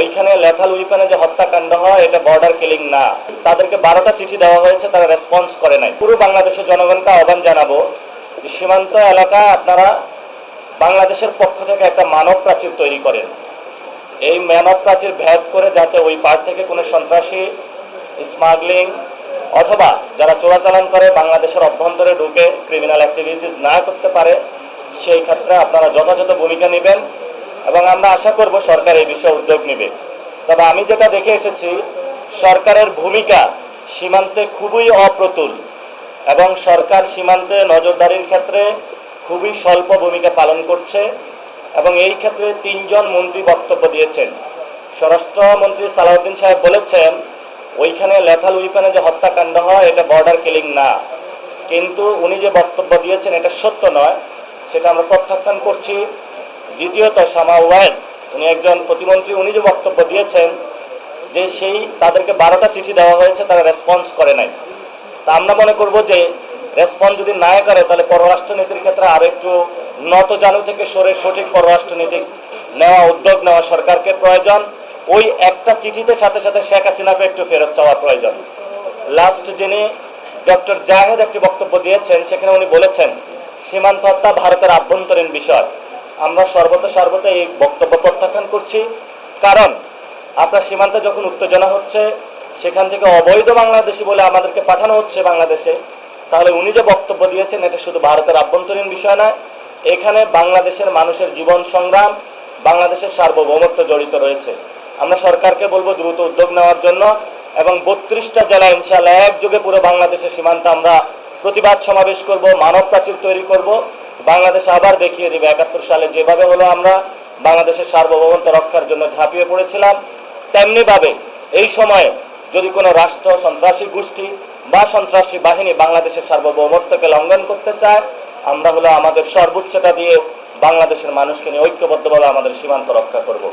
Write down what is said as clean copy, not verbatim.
ওইখানে লেথাল উইপনে যে হত্যাকাণ্ড হয় এটা বর্ডার কিলিং না। তাদেরকে 12টা চিঠি দেওয়া হয়েছে, তারা রেসপন্স করে নাই। পুরো বাংলাদেশের জনগণকে আহ্বান জানাবো, সীমান্ত এলাকা আপনারা বাংলাদেশের পক্ষ থেকে একটা মানব প্রাচীর তৈরি করেন। এই মানব প্রাচীর ভেদ করে যাতে ওই পার থেকে কোনো সন্ত্রাসী, স্মাগলিং অথবা যারা চোরাচালান করে বাংলাদেশের অভ্যন্তরে ঢুকে ক্রিমিনাল অ্যাক্টিভিটিস না করতে পারে, সেই ক্ষেত্রে আপনারা যথাযথ ভূমিকা নেবেন এবং আমরা আশা করব সরকার এই বিষয়ে উদ্যোগ নেবে। তবে আমি যেটা দেখে এসেছি, সরকারের ভূমিকা সীমান্তে খুবই অপ্রতুল এবং সরকার সীমান্তে নজরদারির ক্ষেত্রে খুবই স্বল্প ভূমিকা পালন করছে এবং এই ক্ষেত্রে 3 জন মন্ত্রী বক্তব্য দিয়েছেন। স্বরাষ্ট্রমন্ত্রী সালাউদ্দিন সাহেব বলেছেন ওইখানে লেথাল উইপনে যে হত্যাকাণ্ড হয় এটা বর্ডার কিলিং না, কিন্তু উনি যে বক্তব্য দিয়েছেন এটা সত্য নয়, সেটা আমরা প্রত্যাখ্যান করছি। দ্বিতীয়ত শামা ওয়াহেদ, উনি একজন প্রতিমন্ত্রী, উনি যে বক্তব্য দিয়েছেন যে তাদেরকে 12টা চিঠি দেওয়া হয়েছে, তারা রেসপন্স করে নাই। তা আমরা মনে করব যে রেসপন্স যদি না করে তাহলে পররাষ্ট্রনীতির ক্ষেত্রে আর একটু নতজানু থেকে সরে সঠিক পররাষ্ট্রনীতি নেওয়া, উদ্যোগ নেওয়া সরকারকে প্রয়োজন। ওই একটা চিঠিতে সাথে সাথে শেখ হাসিনাকে একটু ফেরত চাওয়া প্রয়োজন। লাস্ট যিনি ডক্টর জাহেদ একটি বক্তব্য দিয়েছেন, সেখানে উনি বলেছেন সীমান্ত হত্যা ভারতের আভ্যন্তরীণ বিষয়। আমরা সর্বত এই বক্তব্য প্রত্যাখ্যান করছি, কারণ আপনার সীমান্তে যখন উত্তেজনা হচ্ছে, সেখান থেকে অবৈধ বাংলাদেশি বলে আমাদেরকে পাঠানো হচ্ছে বাংলাদেশে, তাহলে উনি যে বক্তব্য দিয়েছেন এটা শুধু ভারতের আভ্যন্তরীণ বিষয় নয়, এখানে বাংলাদেশের মানুষের জীবন সংগ্রাম, বাংলাদেশের সার্বভৌমত্ব জড়িত রয়েছে। আমরা সরকারকে বলবো দ্রুত উদ্যোগ নেওয়ার জন্য এবং 32টা জেলা ইনশাআল্লাহ একযোগে পুরো বাংলাদেশের সীমান্তে আমরা প্রতিবাদ সমাবেশ করব, মানব প্রাচীর তৈরি করব। বাংলাদেশ আবার দেখিয়ে দিবে 71 সালে যেভাবে হলো আমরা বাংলাদেশের সার্বভৌমত্ব রক্ষার জন্য ঝাঁপিয়ে পড়েছিলাম, তেমনিভাবে এই সময়ে যদি কোনো রাষ্ট্র, সন্ত্রাসী গোষ্ঠী বা সন্ত্রাসী বাহিনী বাংলাদেশের সার্বভৌমত্বকে লঙ্ঘন করতে চায়, আমরা হলো আমাদের সর্বোচ্চটা দিয়ে বাংলাদেশের মানুষকে নিয়ে ঐক্যবদ্ধভাবে আমাদের সীমান্ত রক্ষা করব।